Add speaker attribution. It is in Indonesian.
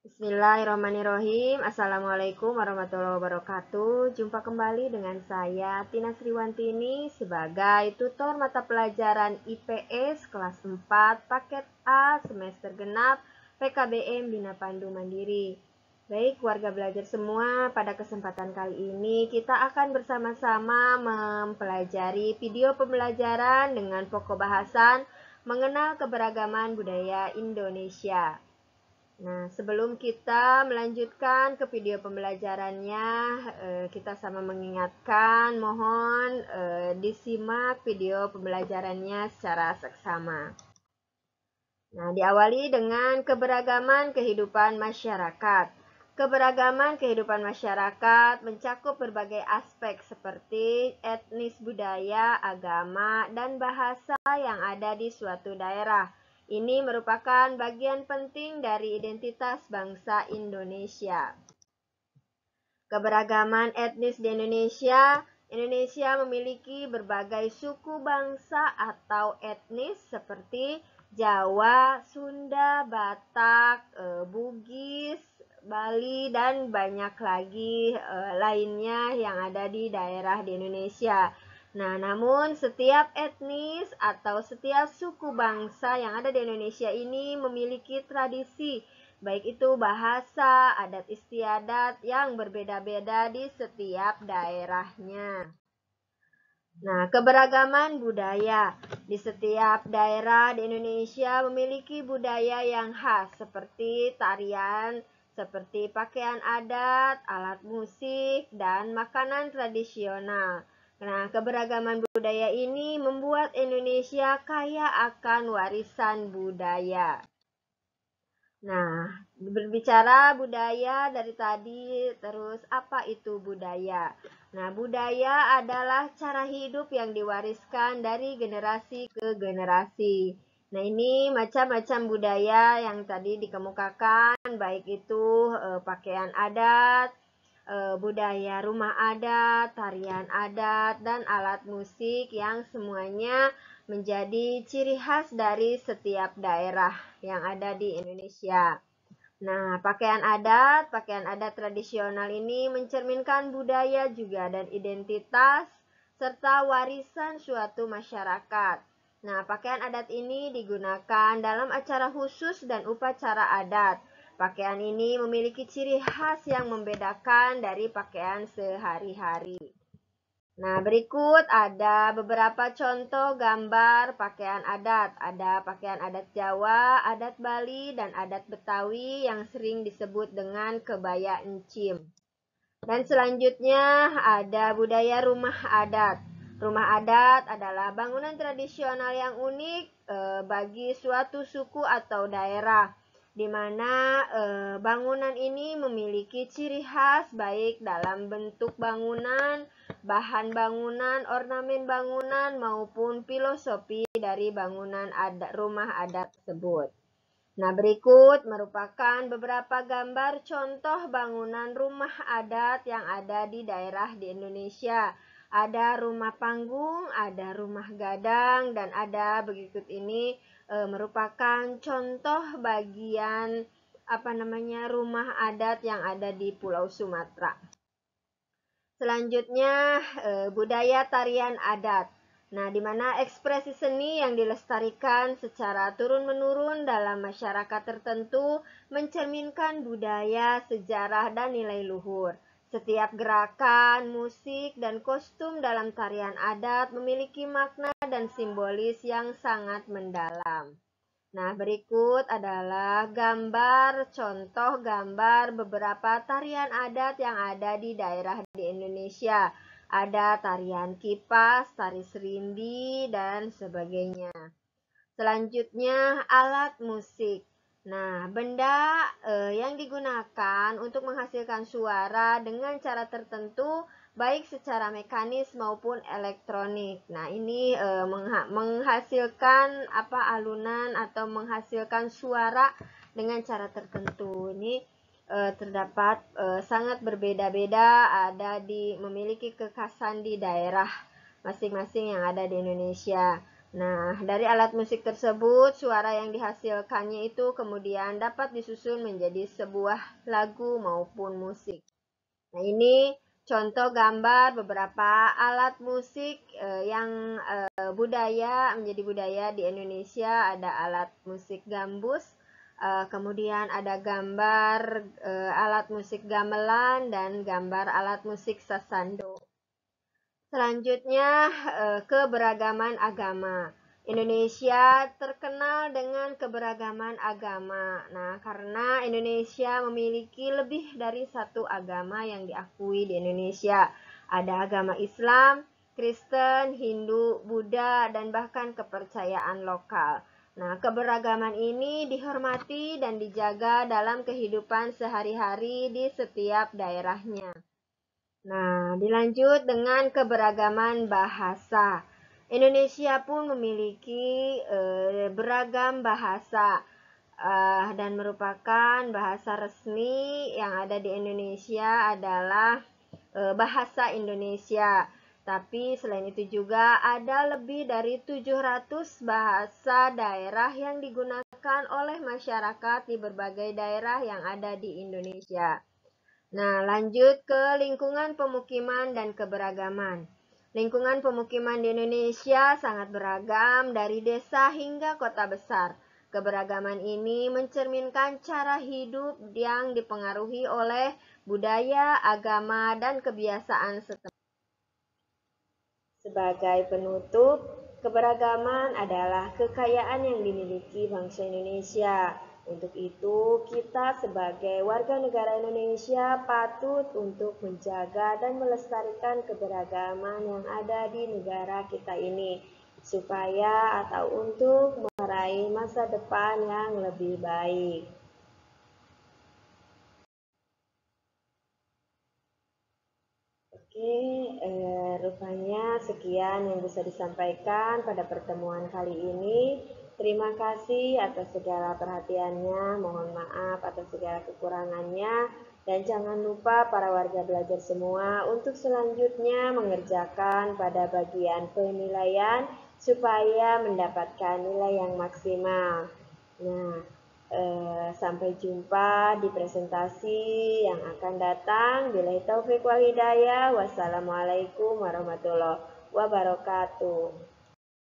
Speaker 1: Bismillahirrahmanirrahim. Assalamualaikum warahmatullahi wabarakatuh. Jumpa kembali dengan saya Tina Sriwantini sebagai tutor mata pelajaran IPS kelas 4 paket A semester genap PKBM Bina Pandu Mandiri. Baik warga belajar semua, pada kesempatan kali ini kita akan bersama-sama mempelajari video pembelajaran dengan pokok bahasan mengenal keberagaman budaya Indonesia. Nah, sebelum kita melanjutkan ke video pembelajarannya, kita sama mengingatkan, mohon disimak video pembelajarannya secara seksama. Nah, diawali dengan keberagaman kehidupan masyarakat. Keberagaman kehidupan masyarakat mencakup berbagai aspek seperti etnis, budaya, agama, dan bahasa yang ada di suatu daerah. Ini merupakan bagian penting dari identitas bangsa Indonesia. Keberagaman etnis di Indonesia. Indonesia memiliki berbagai suku bangsa atau etnis seperti Jawa, Sunda, Batak, Bugis, Bali, dan banyak lagi lainnya yang ada di daerah di Indonesia. Nah, namun setiap etnis atau setiap suku bangsa yang ada di Indonesia ini memiliki tradisi, baik itu bahasa, adat istiadat yang berbeda-beda di setiap daerahnya. Nah, keberagaman budaya. Di setiap daerah di Indonesia memiliki budaya yang khas seperti tarian, seperti pakaian adat, alat musik, dan makanan tradisional. Nah, keberagaman budaya ini membuat Indonesia kaya akan warisan budaya. Nah, berbicara budaya dari tadi, terus apa itu budaya? Nah, budaya adalah cara hidup yang diwariskan dari generasi ke generasi. Nah, ini macam-macam budaya yang tadi dikemukakan, baik itu pakaian adat, budaya rumah adat, tarian adat, dan alat musik yang semuanya menjadi ciri khas dari setiap daerah yang ada di Indonesia. Nah, pakaian adat tradisional ini mencerminkan budaya juga dan identitas serta warisan suatu masyarakat. Nah, pakaian adat ini digunakan dalam acara khusus dan upacara adat. Pakaian ini memiliki ciri khas yang membedakan dari pakaian sehari-hari. Nah, berikut ada beberapa contoh gambar pakaian adat. Ada pakaian adat Jawa, adat Bali, dan adat Betawi yang sering disebut dengan kebaya encim. Dan selanjutnya ada budaya rumah adat. Rumah adat adalah bangunan tradisional yang unik bagi suatu suku atau daerah, di mana bangunan ini memiliki ciri khas baik dalam bentuk bangunan, bahan bangunan, ornamen bangunan, maupun filosofi dari bangunan rumah adat tersebut. Nah, berikut merupakan beberapa gambar contoh bangunan rumah adat yang ada di daerah di Indonesia. Ada rumah panggung, ada rumah gadang, dan ada berikut ini merupakan contoh bagian rumah adat yang ada di Pulau Sumatera. Selanjutnya budaya tarian adat. Nah, di mana ekspresi seni yang dilestarikan secara turun-menurun dalam masyarakat tertentu mencerminkan budaya, sejarah, dan nilai luhur. Setiap gerakan, musik, dan kostum dalam tarian adat memiliki makna dan simbolis yang sangat mendalam. Nah, berikut adalah contoh gambar beberapa tarian adat yang ada di daerah di Indonesia. Ada tarian kipas, tari serindi, dan sebagainya. Selanjutnya, alat musik. Nah, benda yang digunakan untuk menghasilkan suara dengan cara tertentu, baik secara mekanis maupun elektronik. Nah, ini menghasilkan alunan atau menghasilkan suara dengan cara tertentu. Ini terdapat sangat berbeda-beda, memiliki kekhasan di daerah masing-masing yang ada di Indonesia. Nah, dari alat musik tersebut, suara yang dihasilkannya itu kemudian dapat disusun menjadi sebuah lagu maupun musik. Nah, ini contoh gambar beberapa alat musik yang menjadi budaya di Indonesia. Ada alat musik gambus, kemudian ada gambar alat musik gamelan, dan gambar alat musik sasando. Selanjutnya, keberagaman agama. Indonesia terkenal dengan keberagaman agama. Nah, karena Indonesia memiliki lebih dari satu agama yang diakui di Indonesia. Ada agama Islam, Kristen, Hindu, Buddha, dan bahkan kepercayaan lokal. Nah, keberagaman ini dihormati dan dijaga dalam kehidupan sehari-hari di setiap daerahnya. Nah, dilanjut dengan keberagaman bahasa. Indonesia pun memiliki beragam bahasa dan merupakan bahasa resmi yang ada di Indonesia adalah bahasa Indonesia. Tapi selain itu juga ada lebih dari 700 bahasa daerah yang digunakan oleh masyarakat di berbagai daerah yang ada di Indonesia. Nah, lanjut ke lingkungan pemukiman dan keberagaman. Lingkungan pemukiman di Indonesia sangat beragam dari desa hingga kota besar. Keberagaman ini mencerminkan cara hidup yang dipengaruhi oleh budaya, agama, dan kebiasaan setempat. Sebagai penutup, keberagaman adalah kekayaan yang dimiliki bangsa Indonesia. Untuk itu, kita sebagai warga negara Indonesia patut untuk menjaga dan melestarikan keberagaman yang ada di negara kita ini, supaya atau untuk meraih masa depan yang lebih baik. Oke, rupanya sekian yang bisa disampaikan pada pertemuan kali ini. Terima kasih atas segala perhatiannya, mohon maaf atas segala kekurangannya, dan jangan lupa para warga belajar semua untuk selanjutnya mengerjakan pada bagian penilaian supaya mendapatkan nilai yang maksimal. Nah, sampai jumpa di presentasi yang akan datang. Billahi taufik wal hidayah. Wassalamualaikum warahmatullahi wabarakatuh.